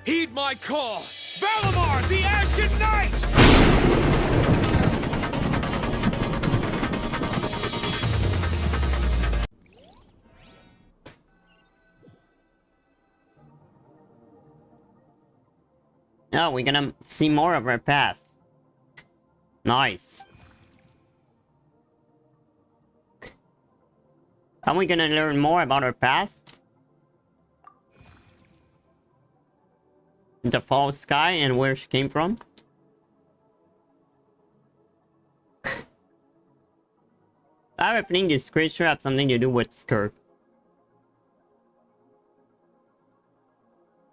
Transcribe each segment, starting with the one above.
Heed my call! Valimar, the Ashen Knight! Oh, we're gonna see more of her past. Nice. Are we gonna learn more about her past? The false sky and where she came from? I have a feeling this creature has something to do with Skirk.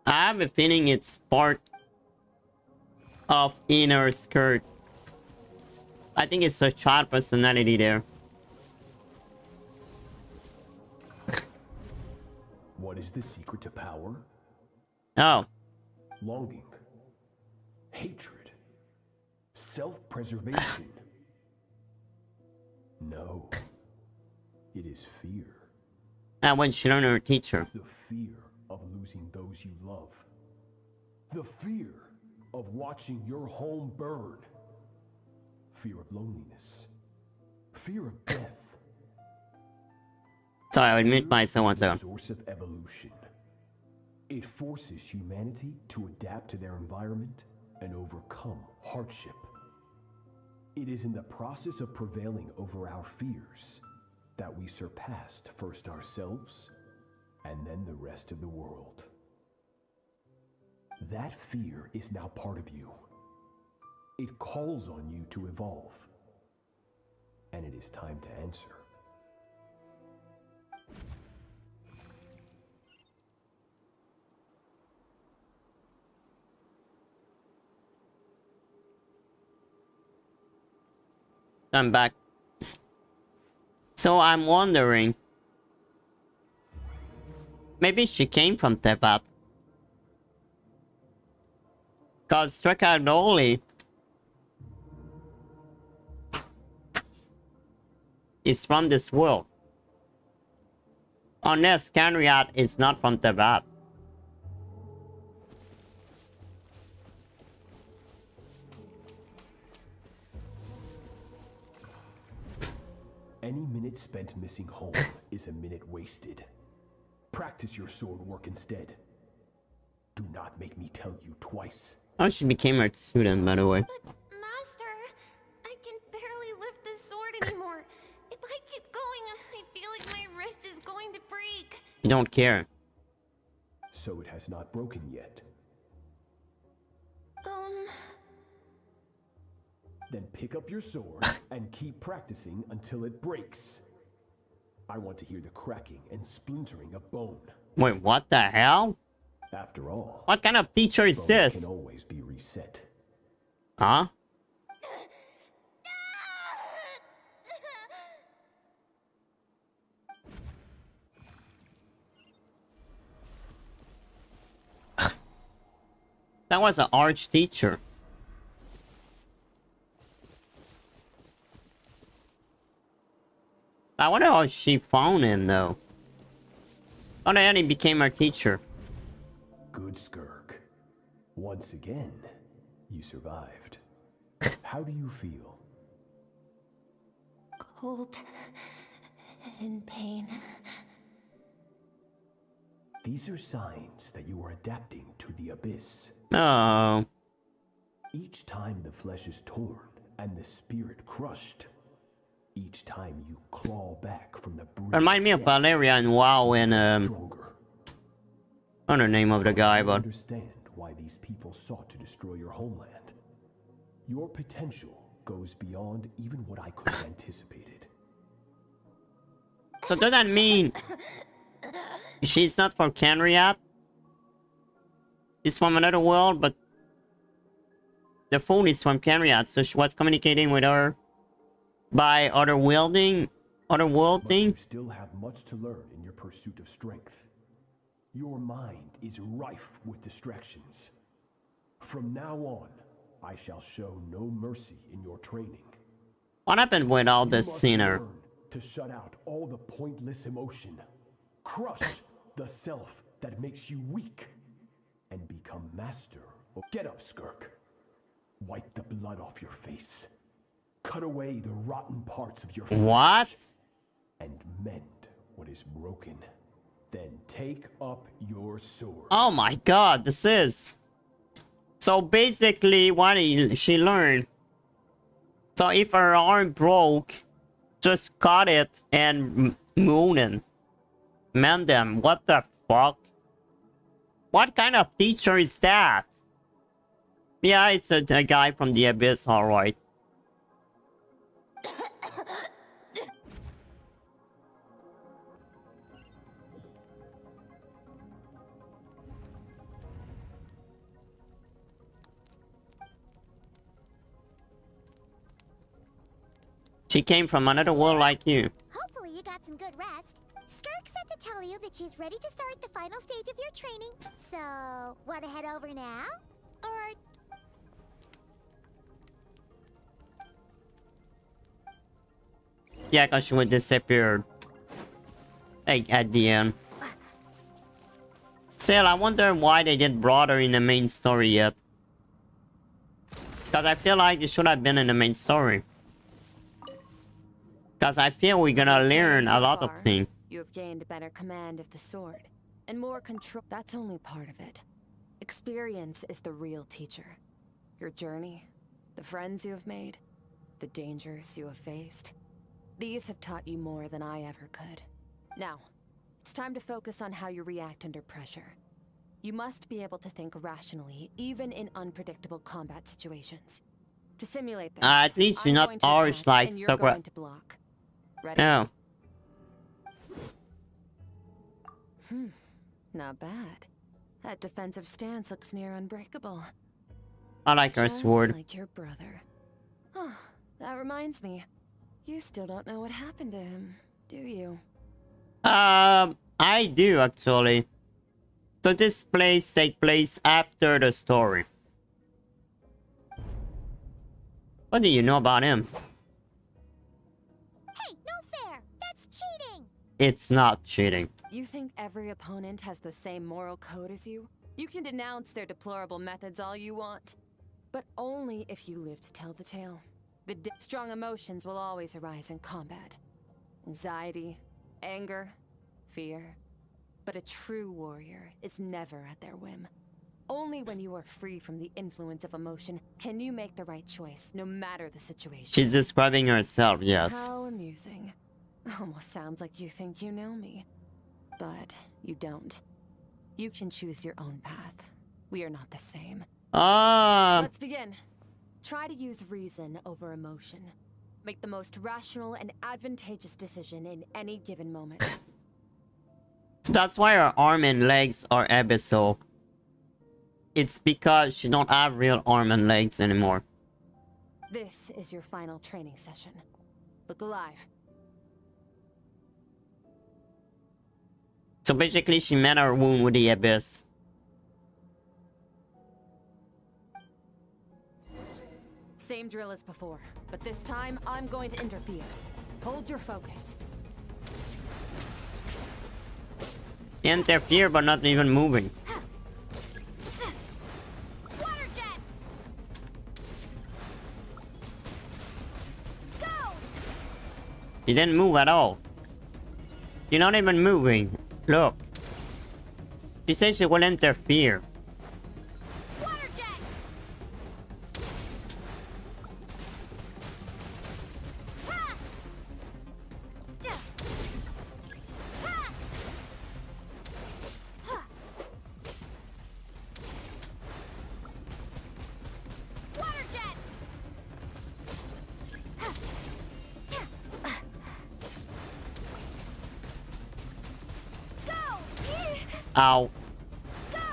I have a feeling it's part of inner Skirk. I think it's a child personality there. What is the secret to power? Oh. Longing. Hatred. Self-preservation. No. It is fear. And when she learned her teacher. The fear of losing those you love. The fear of watching your home burn. Fear of loneliness. Fear of death. Sorry, I would mute myself one The second. source of evolution. It forces humanity to adapt to their environment and overcome hardship. It is in the process of prevailing over our fears that we surpassed first ourselves and then the rest of the world. That fear is now part of you. It calls on you to evolve. And it is time to answer. I'm back. So I'm wondering, maybe she came from Tepat. Cause Strakadoli is from this world. Unless Canriat is not from Tepat. Any minute spent missing home is a minute wasted. Practice your sword work instead. Do not make me tell you twice. Oh, she became her student, by the way. But, Master, I can barely lift this sword anymore. If I keep going, I feel like my wrist is going to break. You don't care. So it has not broken yet. Then pick up your sword and keep practicing until it breaks. I want to hear the cracking and splintering of bone. Wait, what the hell? After all, What kind of teacher is bones this? can always be reset. Huh? That was an arch teacher. I wonder how she found him though. Oh, and he became our teacher. Good Skirk. Once again, you survived. How do you feel? Cold and pain. These are signs that you are adapting to the abyss. Oh. Each time the flesh is torn and the spirit crushed, each time you claw back from the brink Remind me of death, Valeria and WoW and stronger. I don't know the name of the guy, I but understand why these people sought to destroy your homeland. Your potential goes beyond even what I could have anticipated. so does that mean she's not from Canriat? She's from another world, but the phone is from Canriat, so she was communicating with her by other world thing? You still have much to learn in your pursuit of strength. Your mind is rife with distractions. From now on, I shall show no mercy in your training. What happened with all You this must sinner? learn to shut out all the pointless emotion. Crush the self that makes you weak. and become master. Get up, Skirk. Wipe the blood off your face. Cut away the rotten parts of your flesh. What? And mend what is broken. Then take up your sword. Oh my god, this is... So basically, what did she learned? So if her arm broke, just cut it and mend them. What the fuck? What kind of teacher is that? Yeah, it's a guy from the Abyss, alright. She came from another world like you. Hopefully you got some good rest. Skirk said to tell you that she's ready to start the final stage of your training. So, wanna head over now? Or... Yeah, cause she would disappear. Like, at the end. Still, I wonder why they didn't brought her in the main story yet. Cause I feel like it should have been in the main story. Cause I feel we're gonna learn a lot of things. You have gained better command of the sword, and more control. That's only part of it. Experience is the real teacher. Your journey, the friends you have made, the dangers you have faced. These have taught you more than I ever could. Now, it's time to focus on how you react under pressure. You must be able to think rationally, even in unpredictable combat situations. To simulate this, At least you're not Irish like and you're Sakura. going to block. Ready? No. Not bad. That defensive stance looks near unbreakable. I like her Just sword. like your brother. Oh, that reminds me. You still don't know what happened to him, do you? I do actually. So this place takes place after the story. What do you know about him? Hey, no fair! That's cheating! It's not cheating. You think every opponent has the same moral code as you? You can denounce their deplorable methods all you want. But only if you live to tell the tale. The strong emotions will always arise in combat. Anxiety, anger, fear. But a true warrior is never at their whim. Only when you are free from the influence of emotion can you make the right choice, no matter the situation. She's describing herself, yes. How amusing. Almost sounds like you think you know me. But you don't. You can choose your own path. We are not the same. Let's begin. Try to use reason over emotion. Make the most rational and advantageous decision in any given moment. So that's why her arm and legs are abyssal. It's because she don't have real arm and legs anymore. This is your final training session. Look alive. So basically she met her wound with the abyss. Same drill as before, but this time I'm going to interfere. Hold your focus. Interfere but not even moving. Water jet! Go! He didn't move at all. You're not even moving. Look. She says she will interfere. Water jet! Ha! Duh. Ha! Ha! Water jet! Ha! Go! Ow. Go!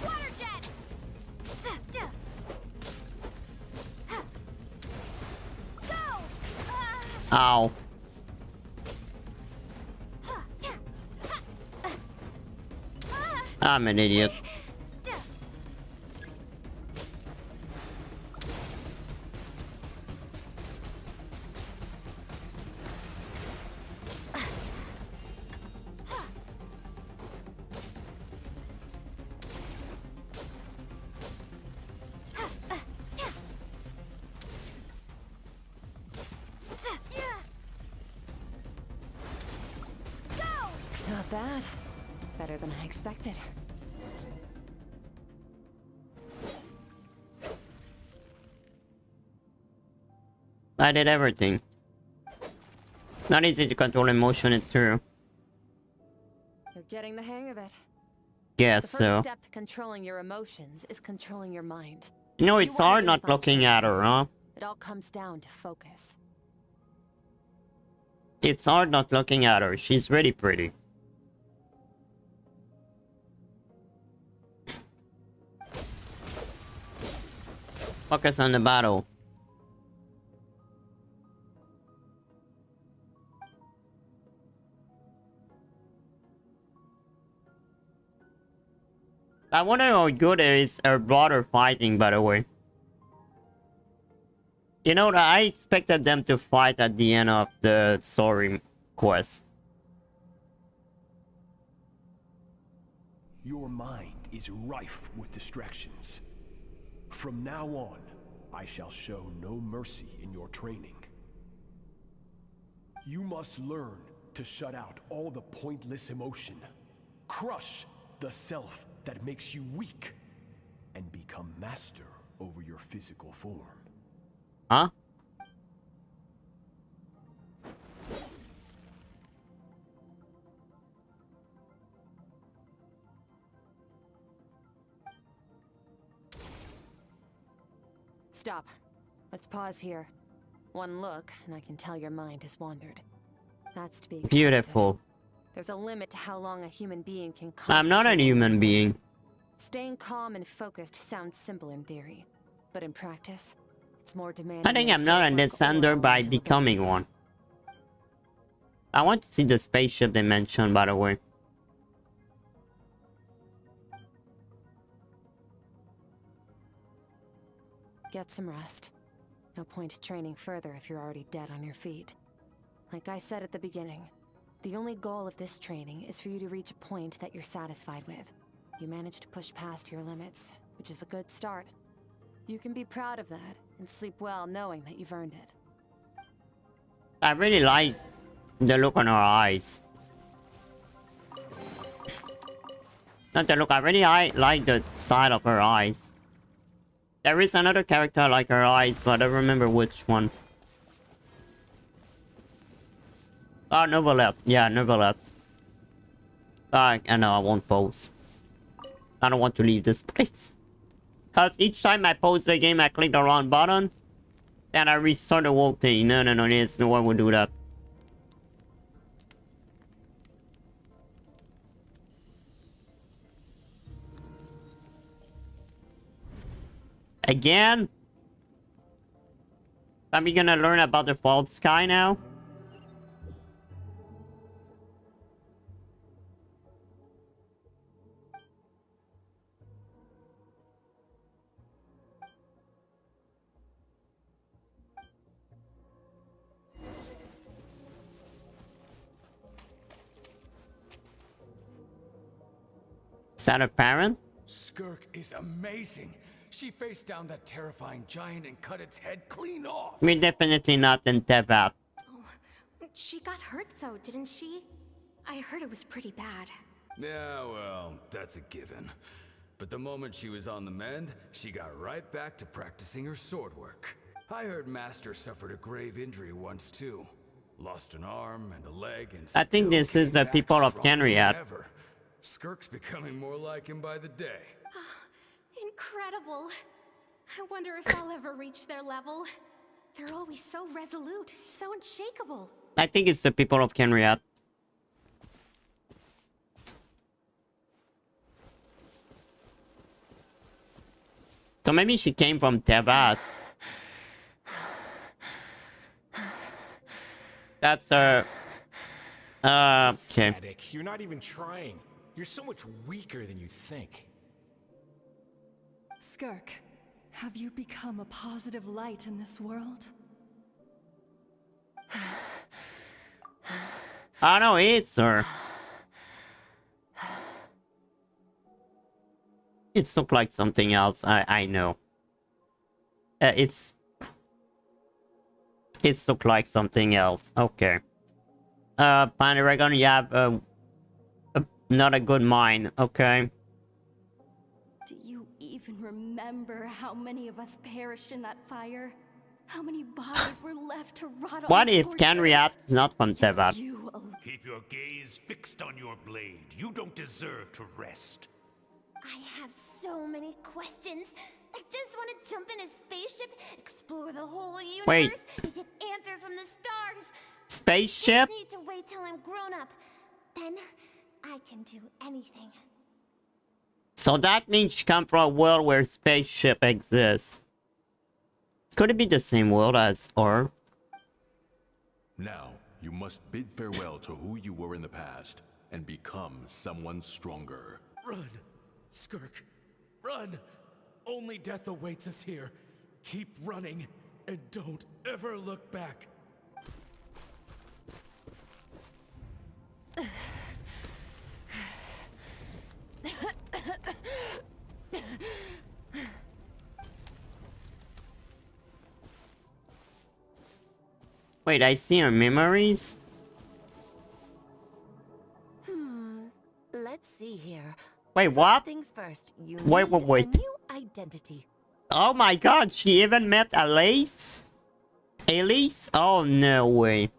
Water jet! Go! Ow. I'm an idiot. Not bad. Better than I expected. I did everything. Not easy to control emotion, it's true. You're getting the hang of it. Guess The first so. step to controlling your emotions is controlling your mind. You know, You it's wanna hard not unify looking at her, huh? It all comes down to focus. It's hard not looking at her. She's really pretty. Focus on the battle. I wonder how good is her brother fighting, by the way. You know, I expected them to fight at the end of the story quest. Your mind is rife with distractions. From now on, I shall show no mercy in your training. You must learn to shut out all the pointless emotion. Crush the self that makes you weak, and become master over your physical form. Huh? Stop. Let's pause here. One look, and I can tell your mind has wandered. That's to be expected. Beautiful. There's a limit to how long a human being can I'm not a concentrate. human being. Staying calm and focused sounds simple in theory, but in practice, it's more demanding. I think than I'm not a self-work or descender by mental becoming abilities. one. I want to see the spaceship they mentioned, by the way. Get some rest. No point training further if you're already dead on your feet. Like I said at the beginning, the only goal of this training is for you to reach a point that you're satisfied with. You managed to push past your limits, which is a good start. You can be proud of that and sleep well knowing that you've earned it. I really like the look on her eyes. Not the look, I really like the side of her eyes. There is another character like her eyes, but I don't remember which one. Oh, Novelette. Yeah, Novelette. I know, I won't pause. I don't want to leave this place. Because each time I pause the game, I click the wrong button. And I restart the whole thing. No, there's no one will do that. Again? Are we gonna learn about the fault sky now? Is that a parent? Skirk is amazing. She faced down that terrifying giant and cut its head clean off. We're definitely not in Tevat. Oh, she got hurt though, didn't she? I heard it was pretty bad. Yeah, well, that's a given. But the moment she was on the mend, she got right back to practicing her sword work. I heard Master suffered a grave injury once too. Lost an arm and a leg and I think still this is came the back people of stronger than Kenriat. ever. Skirk's becoming more like him by the day. Incredible. I wonder if I'll ever reach their level. They're always so resolute, so unshakable. I think it's the people of Kenriat. So maybe she came from Tevat. That's her. Okay. Pathetic. You're not even trying. You're so much weaker than you think. Skirk, have you become a positive light in this world? I know it's her. It's look like something else. I know. It's look like something else. Okay. Pandragon, you have not a good mind. Okay. Do you even remember how many of us perished in that fire? How many bodies were left to rot on What the if scorched Canriat earth? is not from Yet Tevat? you alone. Keep your gaze fixed on your blade. You don't deserve to rest. I have so many questions. I just want to jump in a spaceship, explore the whole universe, Wait. and get answers from the stars. Spaceship? Just need to wait till I'm grown up. Then I can do anything. So that means she comes from a world where spaceship exists. Could it be the same world as her? Now, you must bid farewell to who you were in the past and become someone stronger. Run, Skirk, run! Only death awaits us here. Keep running, and don't ever look back. Wait, I see her memories? Let's see here. Wait, what? Things first, you Wait. need a new identity. Oh my god, she even met Alice? Alice? Oh, no way.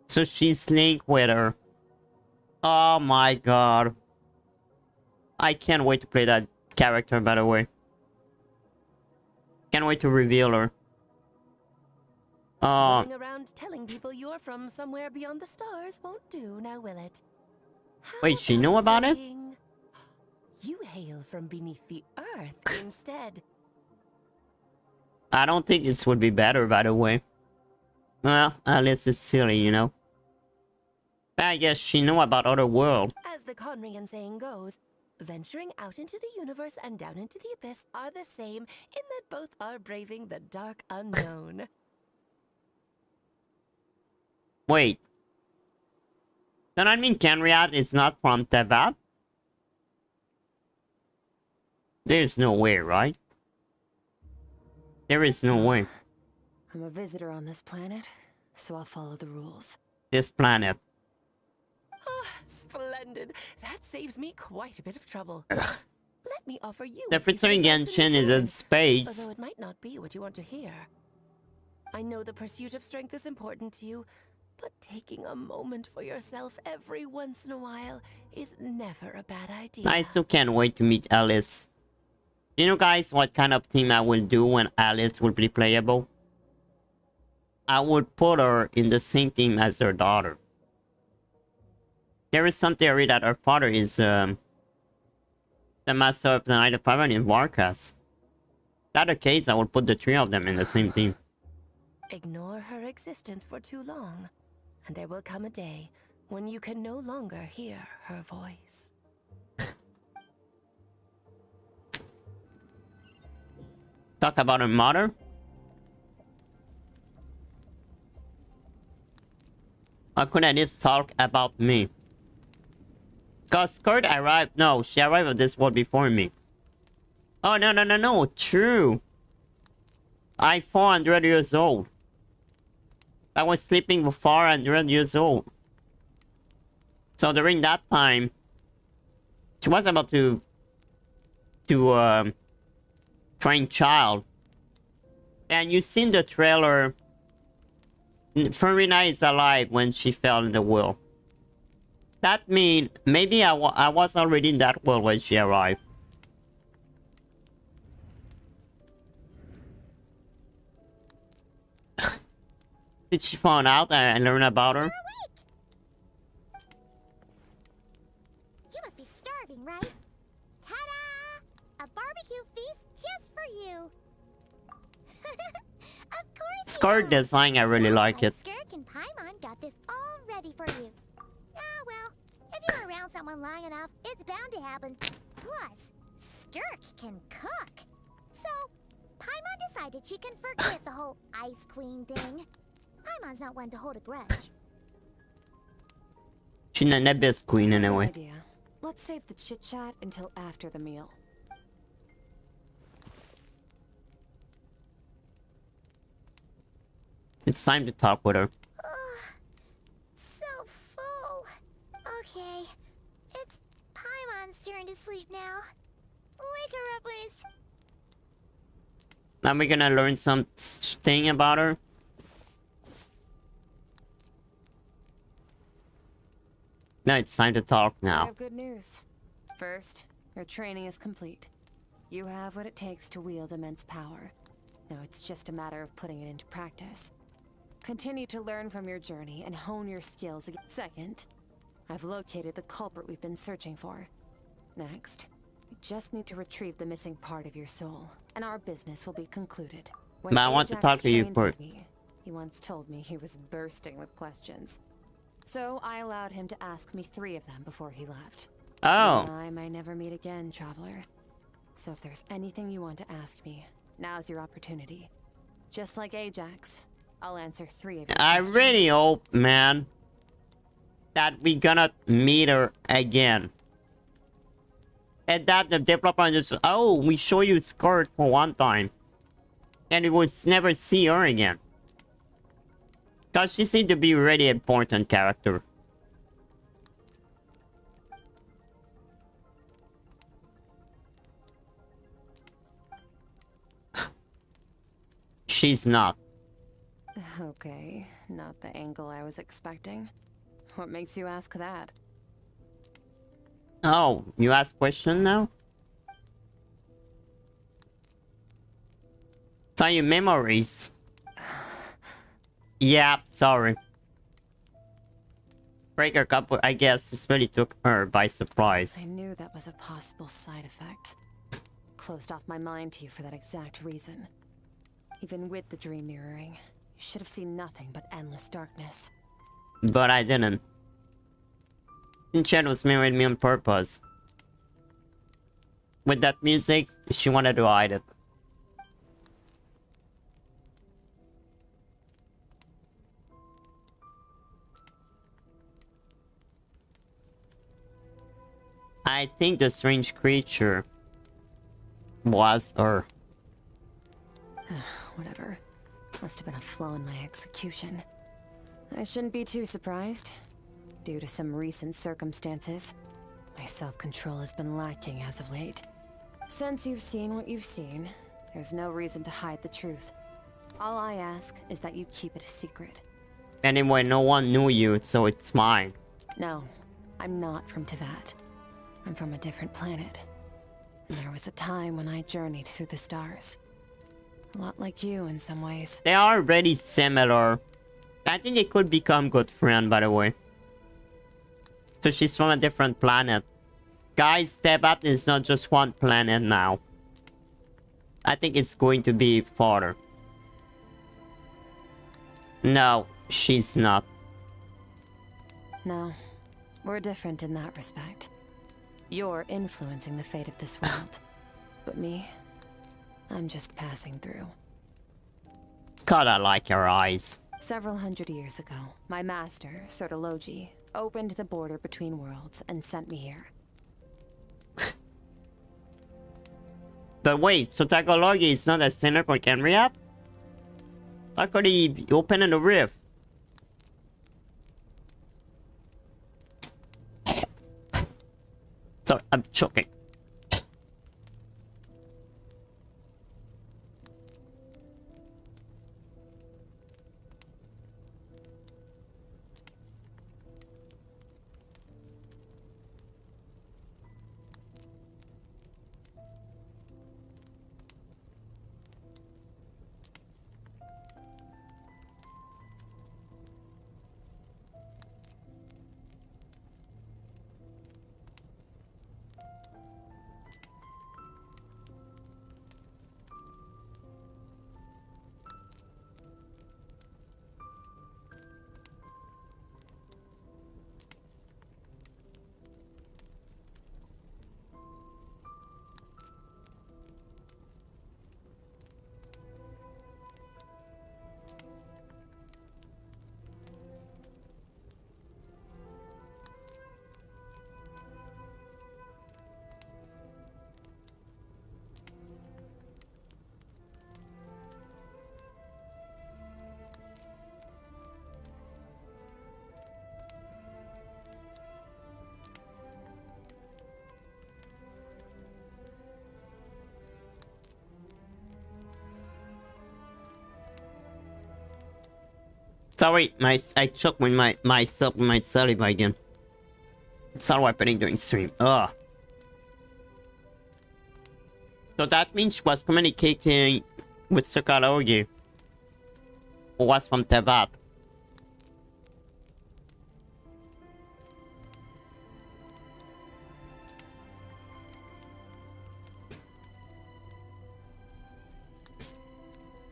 So she's linked with her. Oh my god. I can't wait to play that character, by the way. Can't wait to reveal her. Going around telling people you're from somewhere beyond the stars won't do, now will it? Wait, she knew about it? You hail from beneath the earth instead. I don't think this would be better, by the way. Well, Alice is silly, you know. I guess she knew about other world. As the Conrian saying goes, venturing out into the universe and down into the abyss are the same, in that both are braving the dark unknown. Wait. Does that mean Canriat is not from Tevat? There's no way, right? There is no way. I'm a visitor on this planet, so I'll follow the rules. This planet. Ah, splendid. That saves me quite a bit of trouble. Let me offer you The a piece of featuring advice Genshin is in space. although it might not be what you want to hear. I know the pursuit of strength is important to you, but taking a moment for yourself every once in a while is never a bad idea. I still can't wait to meet Alice. You know, guys, what kind of team I will do when Alice will be playable? I would put her in the same team as her daughter. There is some theory that her father is the master of the Night of Heaven in Warcast. If that's the case, I will put the three of them in the same team. Ignore her existence for too long, and there will come a day when you can no longer hear her voice. Talk about her mother? How could I just talk about me? Cause Skirk arrived. No, she arrived at this world before me. Oh, no. True. I'm 400 years old. I was sleeping for 400 years old. So during that time, she was about to train Childe. And you seen the trailer. Farina is alive when she fell in the well. That means maybe I was already in that world when she arrived. Did she find out and learn about her? You must be starving, right? Ta-da! A barbecue feast just for you. Of course. Skirk design, I really like it. Skirk and Paimon got this all ready for you. Ah, well, if you were around someone long enough, Skirk can cook. So, Paimon decided she can forget the whole Ice Queen thing. Paimon's not one to hold a grudge. She's an abyss queen Here's an anyway. idea. Let's save the chit-chat until after the meal. It's time to talk with her. So full. Okay, it's Paimon's turn to sleep now. Wake her up when it's... Now we're gonna learn something about her. No, it's time to talk I now. have good news. First, your training is complete. You have what it takes to wield immense power. Now it's just a matter of putting it into practice. Continue to learn from your journey and hone your skills. Second, I've located the culprit we've been searching for. Next, we just need to retrieve the missing part of your soul, and our business will be concluded. When But I want to Ajax talk to you trained first. with me, he once told me he was bursting with questions. So I allowed him to ask me 3 of them before he left. Oh. You and I may never meet again, traveler. So if there's anything you want to ask me, now's your opportunity. Just like Ajax, I'll answer 3 of your I questions. really hope, man, that we gonna meet her again. And that the developer just, oh, we show you Skirk for one time. And we would never see her again. Cause she seemed to be a really important character. She's not. Okay, not the angle I was expecting. What makes you ask that? Oh, you ask question now? Tell you memories. Yeah, sorry. Breaker couple, I guess this really took her by surprise. I knew that was a possible side effect. Closed off my mind to you for that exact reason. Even with the dream mirroring, you should have seen nothing but endless darkness. But I didn't. Chad was mirroring me on purpose. With that music, she wanted to hide it. I think the strange creature was her. Whatever. Must have been a flaw in my execution. I shouldn't be too surprised. Due to some recent circumstances, my self-control has been lacking as of late. Since you've seen what you've seen, there's no reason to hide the truth. All I ask is that you keep it a secret. Anyway, no one knew you, so it's mine. No, I'm not from Teyvat. I'm from a different planet. And there was a time when I journeyed through the stars. A lot like you in some ways. They are very similar. I think they could become good friends, by the way. So she's from a different planet. Guys, Teyvat is not just one planet now. I think it's going to be farther. No, she's not. No, we're different in that respect. You're influencing the fate of this world. But me, I'm just passing through. God, I like her eyes. Several hundred years ago, my master, Sirtologi, opened the border between worlds and sent me here. But wait, so Takologi is not a sinner for Kenriap? How could he be opening the rift? Sorry, I'm choking. Sorry, I choked with myself with my saliva again. It's all happening during stream. Ugh. So that means she was communicating with Sakalogi, who was from Tevat.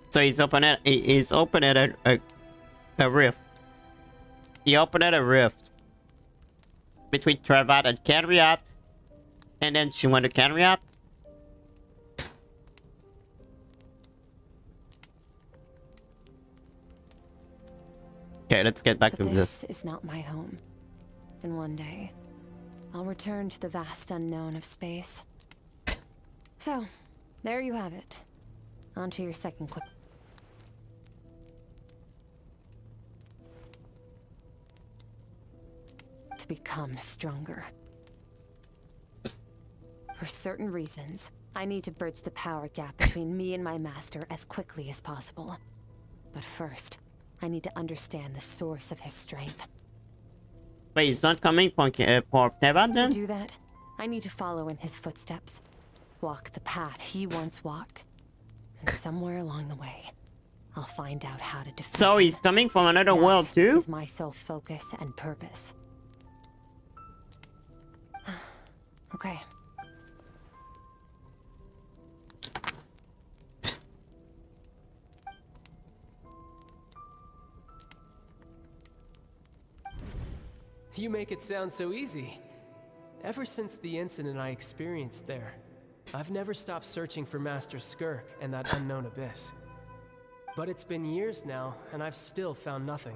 So he's opening a rift. He opened a rift between Tevat and Canriat, and then she went to Canriat. Okay, let's get back to this. This is not my home. And one day, I'll return to the vast unknown of space. So, there you have it. On to your second clip. To become stronger. For certain reasons, I need to bridge the power gap between me and my master as quickly as possible. But first, I need to understand the source of his strength. Wait, he's not coming for Tevat then? To do that, I need to follow in his footsteps. Walk the path he once walked. And somewhere along the way, I'll find out how to defeat So he's coming from another world too? That is my sole focus and purpose. Okay. You make it sound so easy. Ever since the incident I experienced there, I've never stopped searching for Master Skirk and that unknown abyss. But it's been years now, and I've still found nothing.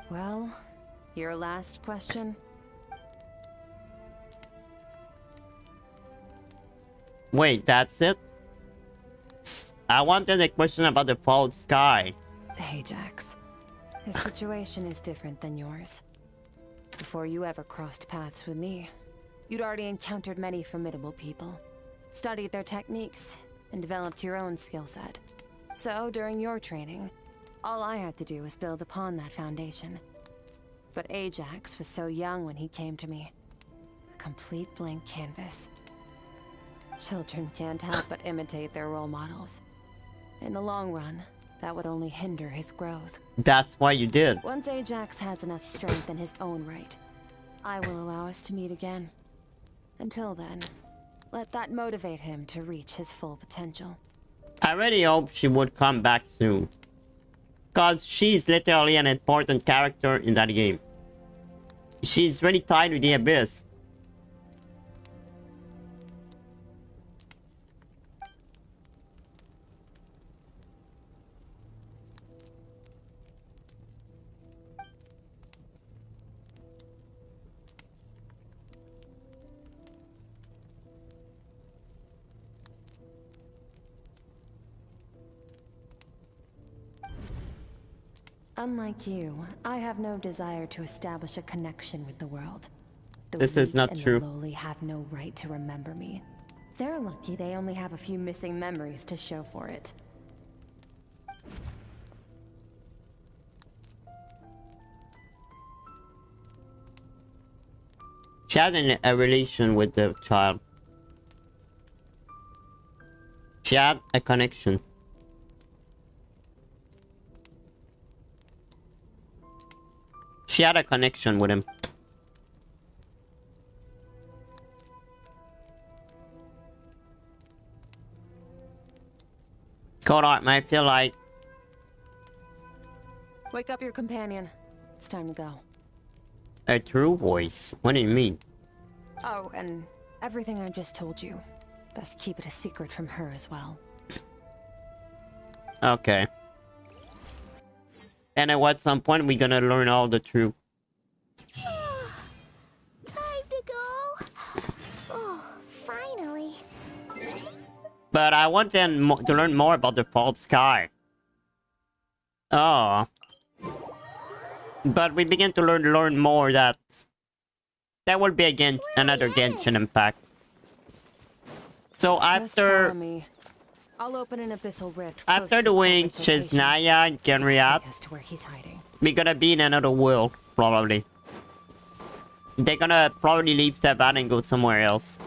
Well, your last question? Wait, that's it? I wanted a question about the false sky. Ajax. His situation is different than yours. Before you ever crossed paths with me, you'd already encountered many formidable people, studied their techniques, and developed your own skill set. So, during your training, all I had to do was build upon that foundation. But Ajax was so young when he came to me. A complete blank canvas. Children can't help but imitate their role models. In the long run, that would only hinder his growth. That's why you did. Once Ajax has enough strength in his own right, I will allow us to meet again. Until then, let that motivate him to reach his full potential. I really hope she would come back soon. Cause she's literally an important character in that game. She's really tied with the Abyss. Unlike you, I have no desire to establish a connection with the world. The This is weak not and true. The lowly have no right to remember me. They're lucky they only have a few missing memories to show for it. She had a relation with the child. She had a connection. She had a connection with him. Kodart might feel like... Wake up your companion. It's time to go. A true voice? What do you mean? Oh, and everything I just told you. Best keep it a secret from her as well. Okay. And at some point we're gonna learn all the truth. Time to go. Oh, finally. But I want them to learn more about the false sky. Oh. But we begin to learn more that there will be another Genshin Impact. So Just follow me. I'll open an abyssal rift. After doing Chesnaya and Genriat, to where he's hiding. we're gonna be in another world, probably. They're gonna probably leave Tabat and go somewhere else.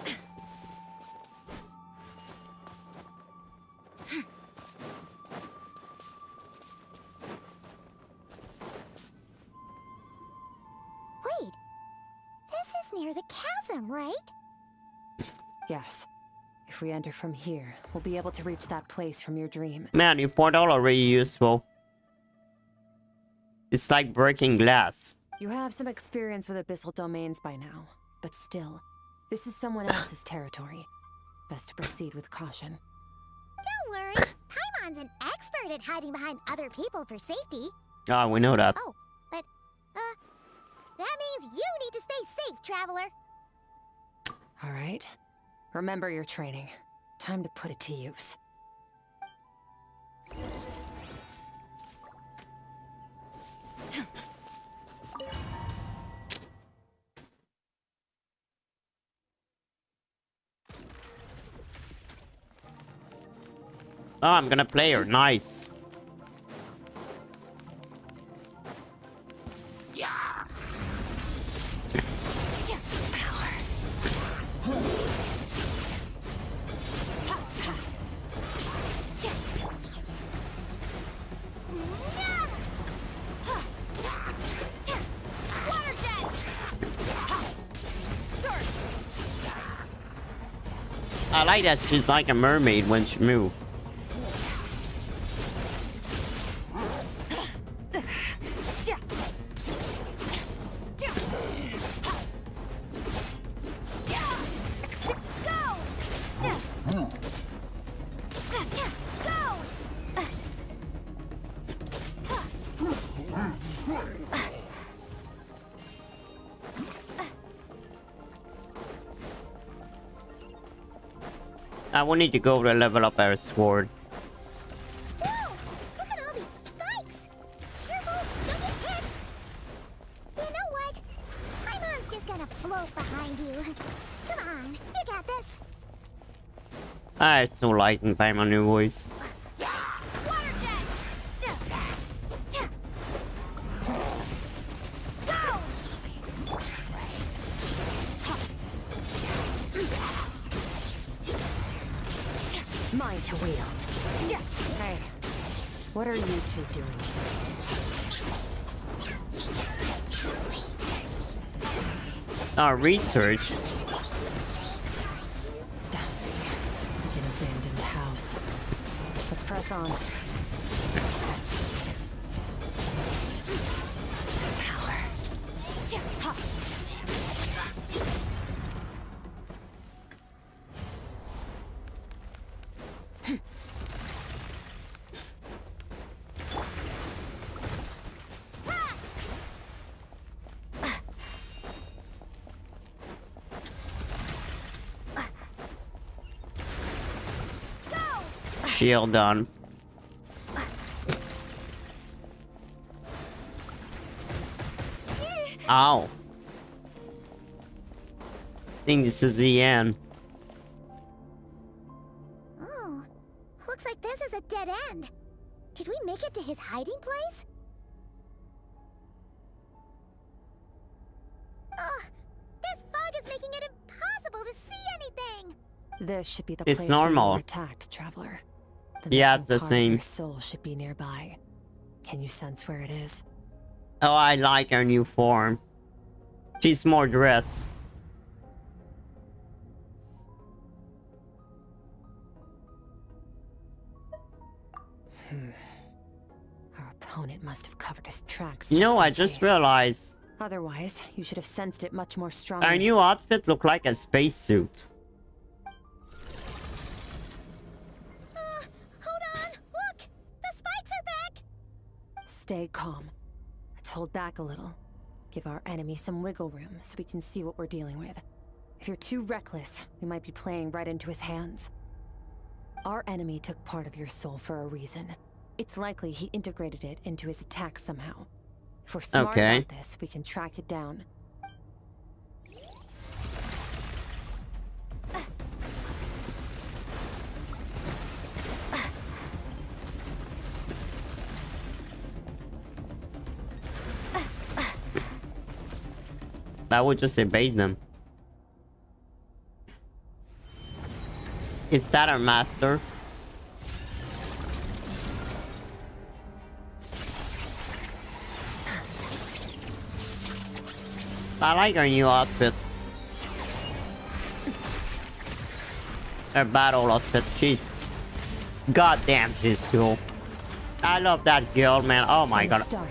Wait, this is near the chasm, right? Yes. If we enter from here, we'll be able to reach that place from your dream. Man, your portal already useful. It's like breaking glass. You have some experience with abyssal domains by now, but still, this is someone else's territory. Best to proceed with caution. Don't worry, Paimon's an expert at hiding behind other people for safety. Ah, we know that. Oh, but, that means you need to stay safe, traveler. All right. Remember your training. Time to put it to use. Oh, I'm gonna play her. Nice. I like that she's like a mermaid when she moves. I will need to go to level up our sword. Whoa! Look at all these spikes! Careful, don't get hit! You know what? Paimon's just gonna float behind you. Come on, you got this. It's so light and by my new voice. Water jet! Go! Mine to wield. Hey, what are you two doing? Research. Dusty. An abandoned house. Let's press on. Power. Shield on. Ow. I think this is the end. Oh, looks like this is a dead end. Did we make it to his hiding place? Ugh, this fog is making it impossible to see anything. This should be the It's place normal. where you were attacked, traveler. The Yeah, missing it's the part of same. Your soul should be nearby. Can you sense where it is? Oh, I like her new form. She's more dressed. Our opponent must have covered his tracks. You know, in I just case. realized Otherwise, you should have sensed it much more strongly. our new outfit looked like a spacesuit. Hold on, look! The spikes are back! Stay calm. Let's hold back a little. Give our enemy some wiggle room so we can see what we're dealing with. If you're too reckless, we might be playing right into his hands. Our enemy took part of your soul for a reason. It's likely he integrated it into his attack somehow. If we're smart about this, we can track it down. I would just evade them. Is that our master? I like our new outfit. Her battle outfit, she's... Goddamn, she's cool. I love that girl, man. Oh my god. Start.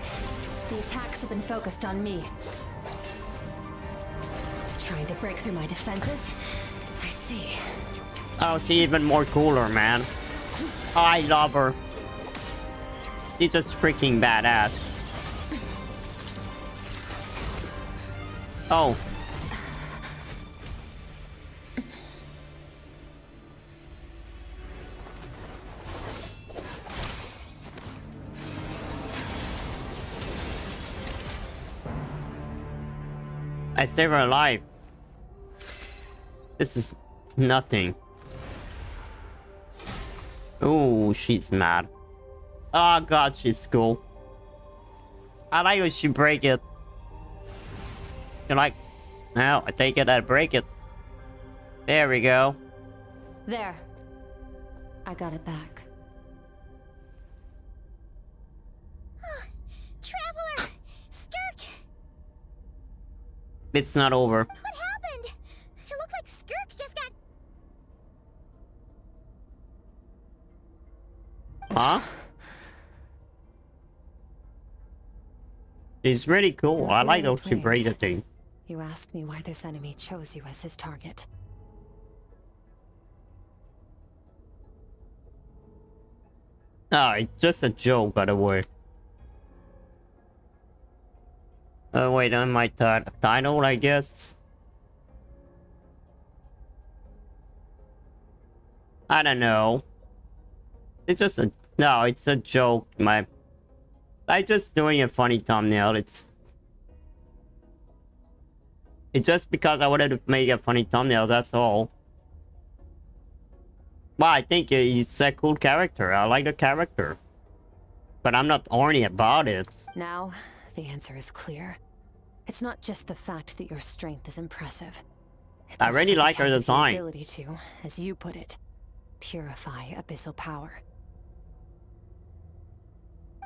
The attacks have been focused on me. Trying to break through my defenses? I see. Oh, she's even more cooler, man. Oh, I love her. She's just freaking badass. Oh. I saved her life. This is nothing. Oh, she's mad. Oh god, she's cool. I like when she break it. You're like, no, I take it, I break it. There we go. There. I got it back. Traveler! Skirk! It's not over. What happened? It looked like Skirk just got... Huh? She's really cool. I like how she breaks the thing. You asked me why this enemy chose you as his target. Oh, it's just a joke, by the way. Oh, wait, on my title, I guess. I don't know. It's just a... No, it's a joke. I'm just doing a funny thumbnail. It's just because I wanted to make a funny thumbnail, that's all. Well, I think it's a cool character. I like the character. But I'm not horny about it. Now, the answer is clear. It's not just the fact that your strength is impressive. It's I really like her design. ability to, as you put it, purify abyssal power.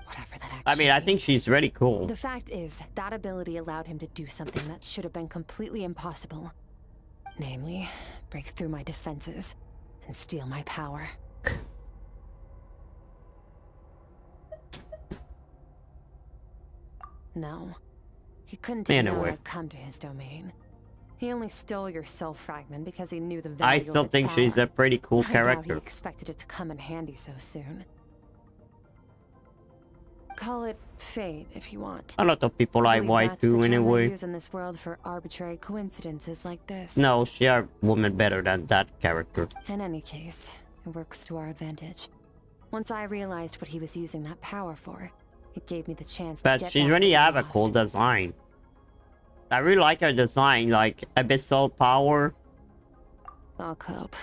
Whatever that actually I mean, I think she's really cool. The fact is, that ability allowed him to do something that should have been completely impossible. Namely, break through my defenses and steal my power. No. He couldn't have known I'd come to his domain. He only stole your soul fragment because he knew the value I still of its think power. she's a pretty cool I doubt character. he expected it to come in handy so soon. Call it fate if you want. A lot of people like white too, anyway. Use in this world for arbitrary coincidences like this. No, she are woman better than that character. In any case, it works to our advantage. Once I realized what he was using that power for, it gave me the chance to But get she back really what I have a lost. cool design. I really like her design, like abyssal power. I'll cope.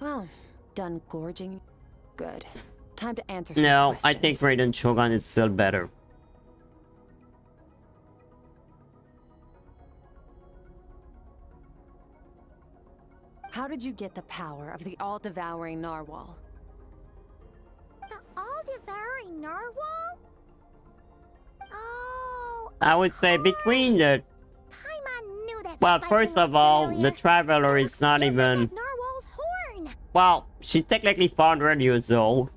Well, done gorging? Good. Time to answer some No, questions. I think Raiden Shogun is still better. How did you get the power of the all-devouring narwhal? The all-devouring narwhal? Oh... I would say between the... Paimon knew that Well, spike first looked of all, familiar. the Traveler is not Just like even... that narwhal's horn. Well, she's technically 400 years old.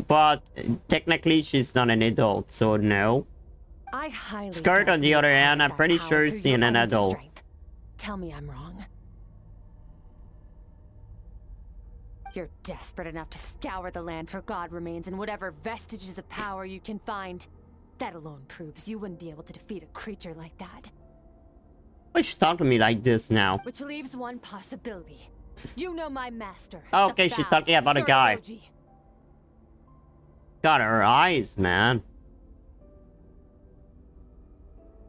But technically she's not an adult, so no. I highly Skirk, doubt on the you other acquired hand, I'm that pretty power sure through she's your an own adult. strength. Tell me I'm wrong. You're desperate enough to scour the land for god remains and whatever vestiges of power you can find. That alone proves you wouldn't be able to defeat a creature like that. Why she talk to me like this now? Which leaves one possibility. You know my master. Okay, the she's foul talking about a guy. Soroji. God, her eyes, man.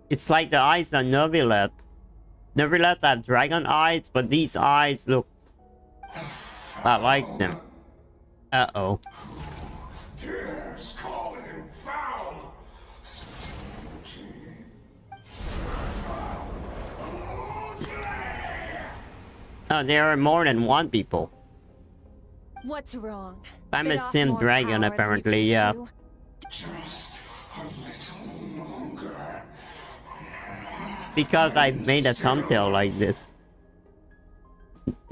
It's like the eyes on Neuvillette. Neuvillette have dragon eyes, but these eyes look... I like them. Uh-oh. Dares call him foul? Oh, there are more than one people. What's wrong? I'm a Bit off sim more dragon, power than you apparently, can yeah. chew? Just a little longer. Because I made a thumbnail like this.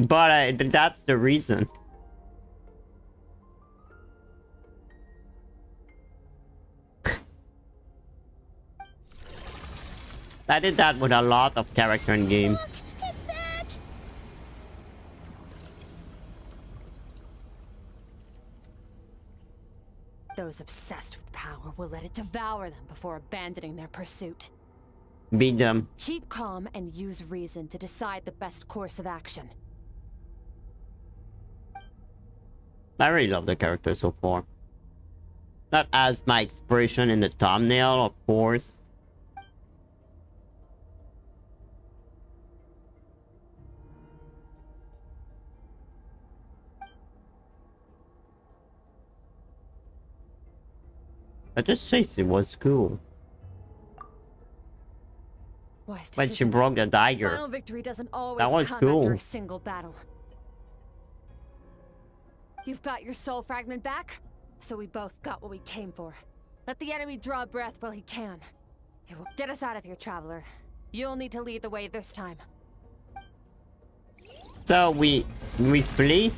But that's the reason. I did that with a lot of character in game. Look, it's back! Those obsessed with power will let it devour them before abandoning their pursuit. Beat them. Keep calm and use reason to decide the best course of action. I really love the character so far. Not as my expression in the thumbnail, of course. But this chase, it was cool. Wise When she decision. broke the dagger. Final victory doesn't always That was come cool. after a single battle. You've got your soul fragment back, so we both got what we came for. Let the enemy draw a breath while he can. It will get us out of here, traveler. You'll need to lead the way this time. So we flee,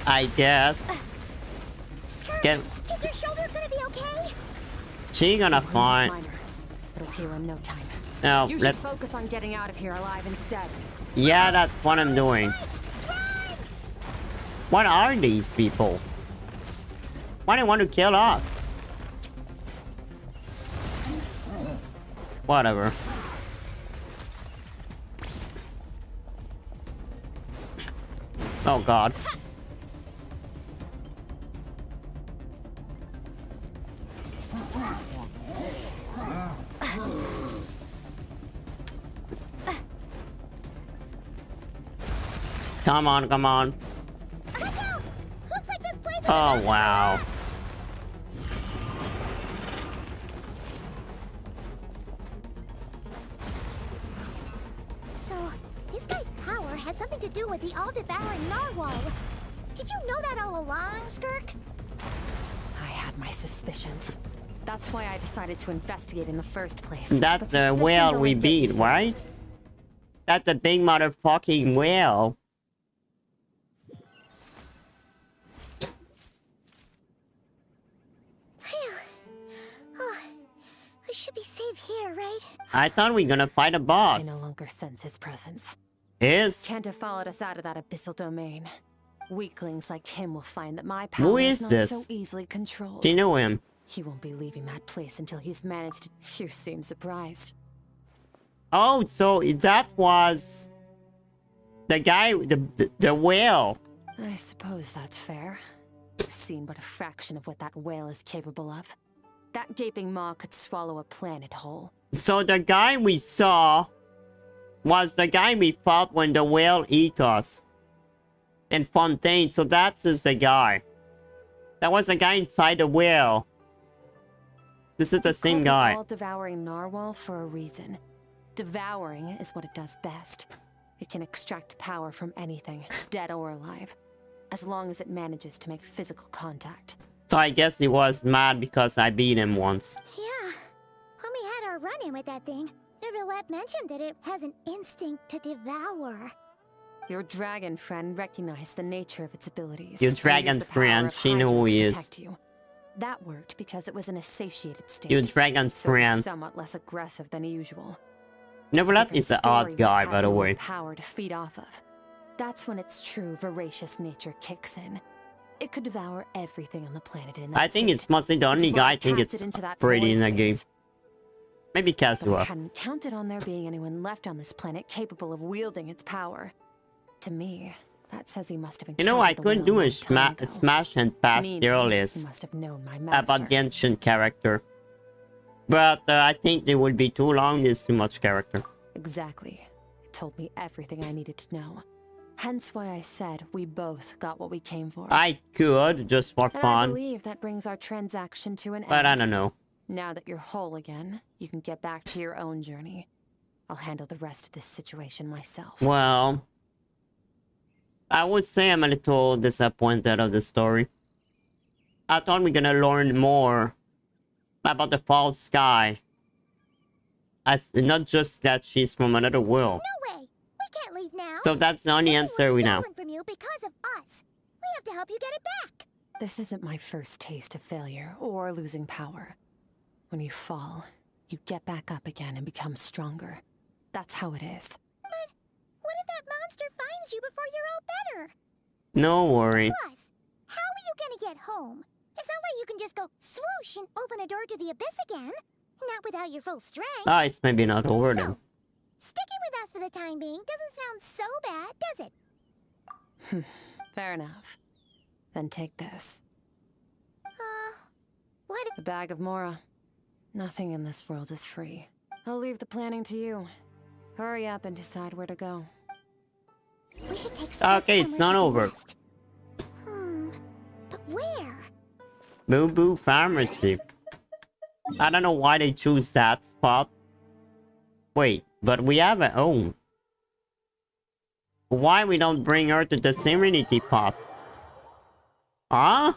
I guess. Skirk, Get, is your shoulder gonna be okay? she gonna Wound is find. minor. It'll heal in no time. No, You should focus on getting out of here alive instead. yeah, that's what I'm doing. What are these people? Why do they want to kill us? Whatever. Oh god. Come on, come on. Looks like this place is Oh wow. So, this guy's power has something to do with the all-devouring narwhal. Did you know that all along, Skirk? I had my suspicions. That's why I decided to investigate in the first place. That's But the suspicions whale only we get you beat, so right? That's the big motherfucking whale. Phew. Oh, we should be safe here, right? I thought we were gonna fight a boss. I no longer sense his presence. Is? Can't have followed us out of that abyssal domain. Weaklings like him will find that my power Who is is not this? so easily controlled. Do you know him? He won't be leaving that place until he's managed to... You seem surprised. Oh, so that was the guy, the whale. I suppose that's fair. I've seen but a fraction of what that whale is capable of. That gaping maw could swallow a planet whole. So the guy we saw was the guy we fought when the whale ate us. In Fontaine, so that's the guy. That was the guy inside the whale. This is the It's same called guy. the all-devouring narwhal for a reason. Devouring is what it does best. It can extract power from anything, dead or alive, as long as it manages to make physical contact. So I guess he was mad because I beat him once. Yeah. When we had our run-in with that thing, Neverlet mentioned that it has an instinct to devour. Your dragon friend recognized the nature of its abilities. Your and used dragon the power friend, of she knew Hydra who to he is. protect you. That worked because it was in a satiated state. Your dragon so it was friend. somewhat less aggressive than usual. Neverlet is an odd guy, by the way. Power to feed off of. That's when its true voracious nature kicks in. It could devour everything on the planet in that I think state. it's mostly the only Which is guy why I think cast it's it into that pretty in void the game. space. Maybe But I Kazuha. hadn't counted on there being anyone left on this planet capable of wielding its power. To me, that says he must have You know, I encountered the couldn't whale do a long time ago. smash and pass Meaning, zero he list must have known my master. about Genshin character. But I think it would be too long, there's too much character. Exactly. It told me everything I needed to know. Hence why I said we both got what we came for. I could, just for And I fun, believe that brings our transaction to an but end. I don't know. Now that you're whole again, you can get back to your own journey. I'll handle the rest of this situation myself. Well, I would say I'm a little disappointed of the story. I thought we're gonna learn more about the false sky. Not just that she's from another world. No way! We can't leave now. So that's the only answer we know. Something was stolen from you because of us. We have to help you get it back. This isn't my first taste of failure or losing power. When you fall, you get back up again and become stronger. That's how it is. But what if that monster finds you before you're all better? No worry. Plus, how are you gonna get home? It's not like you can just go swoosh and open a door to the abyss again. Not without your full strength. Ah, it's maybe not over then. Sticking with us for the time being doesn't sound so bad, does it? Fair enough. Then take this. What? The bag of Mora. Nothing in this world is free. I'll leave the planning to you. Hurry up and decide where to go. We should take Okay, it's not over. But where? Boo Boo Pharmacy. I don't know why they choose that spot. Wait, but we have our own. Why we don't bring her to the Serenity Pot? Huh?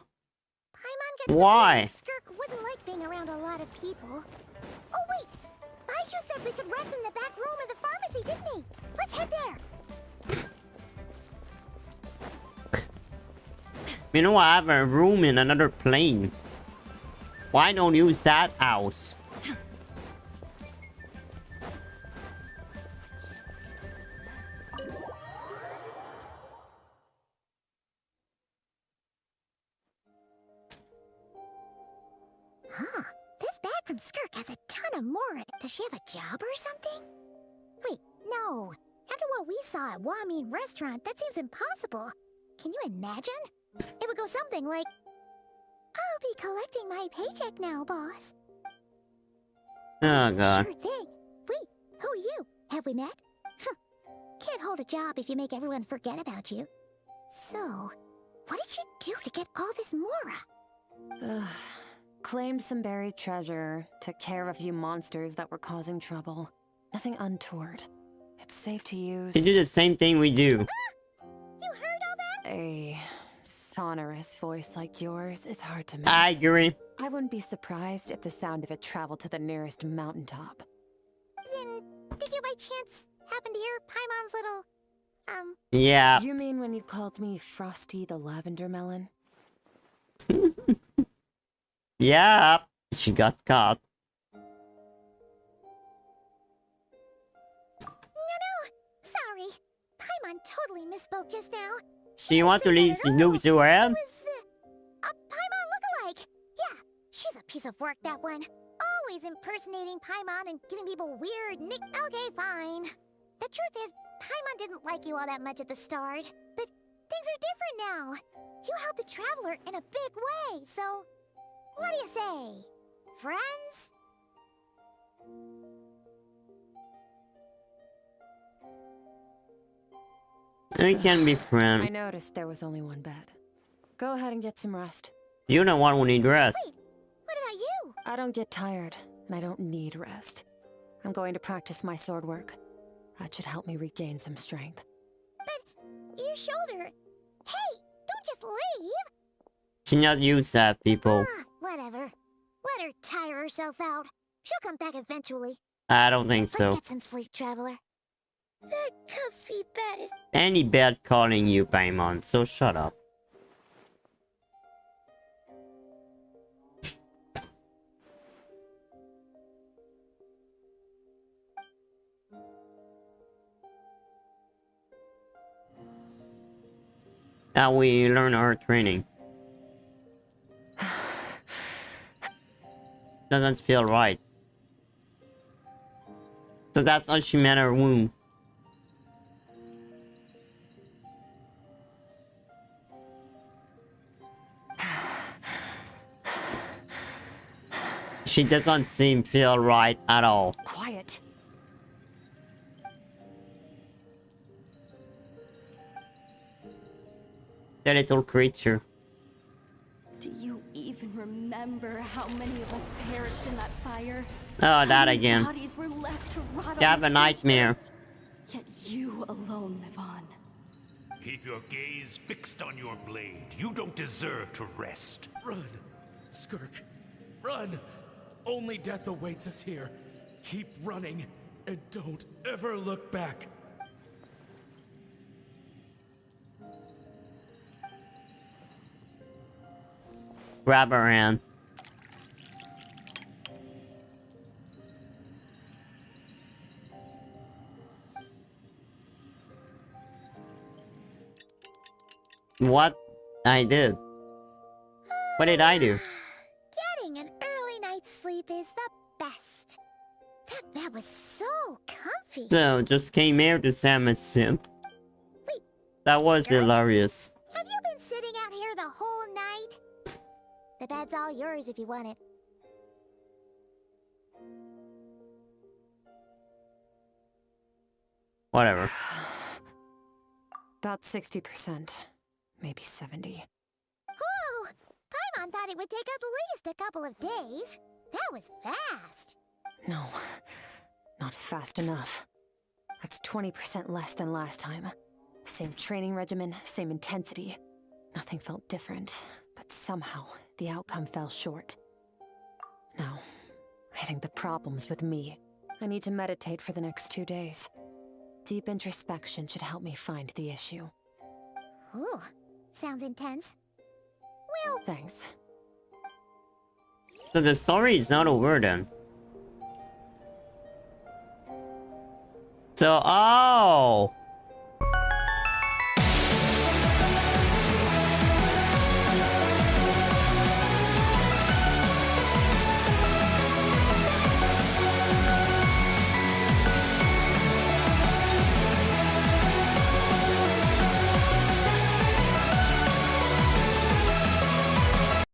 Why? Skirk wouldn't like being around a lot of people. Oh wait! Baishu said we could rest in the back room of the pharmacy, didn't he? Let's head there! You know, I have a room in another plane. Why don't you use that house? Huh. This bag from Skirk has a ton of Mora. Does she have a job or something? Wait, no. After what we saw at Wamin Restaurant, that seems impossible. Can you imagine? It would go something like, I'll be collecting my paycheck now, boss. Oh god. Sure thing. Wait, who are you? Have we met? Can't hold a job if you make everyone forget about you. So, what did you do to get all this Mora? Claimed some buried treasure, took care of a few monsters that were causing trouble. Nothing untoward. It's safe to use. They do the same thing we do. You heard all that? A sonorous voice like yours is hard to miss. I agree. I wouldn't be surprised if the sound of it traveled to the nearest mountaintop. Then, did you by chance happen to hear Paimon's little, Yeah. You mean when you called me Frosty the Lavender Melon? Yeah, she got caught. No, sorry. Paimon totally misspoke just now. Do you want to lose your head? It was, a Paimon lookalike. Yeah, she's a piece of work, that one. Always impersonating Paimon and giving people weird Okay, fine. The truth is, Paimon didn't like you all that much at the start. But things are different now. You helped the Traveler in a big way, so... What do you say? Friends? We can be friends. I noticed there was only one bed. Go ahead and get some rest. You don't want to need rest. Wait, what about you? I don't get tired, and I don't need rest. I'm going to practice my sword work. That should help me regain some strength. But your shoulder... Hey, don't just leave! She not use that, people. Whatever. Let her tire herself out. She'll come back eventually. I don't think so. Let's get some sleep, Traveler. That comfy bed is... Any bed calling you, Paimon, so shut up. Now we learn our training. Doesn't feel right. So that's how she met her wound. She doesn't seem feel right at all. Quiet. The little creature. Do you even remember how many of us perished in that fire? Oh, that How many again. Bodies were left to rot You on have the a scorched nightmare. earth? Yet you alone live on. Keep your gaze fixed on your blade. You don't deserve to rest. Run, Skirk. Run! Only death awaits us here. Keep running, and don't ever look back. Grab her hand. What I did? What did I do? Getting an early night's sleep is the best. That bed was so comfy. So, just came here to say I'm a simp. Wait, that was Skirk? hilarious. Have you been sitting out here the whole night? The bed's all yours if you want it. Whatever. About 60%. Maybe 70. Whew! Paimon thought it would take at least a couple of days. That was fast. No, not fast enough. That's 20% less than last time. Same training regimen, same intensity. Nothing felt different, but somehow the outcome fell short. Now, I think the problem's with me. I need to meditate for the next 2 days. Deep introspection should help me find the issue. Ooh, sounds intense. Well, thanks. So the story is not over then. So, oh!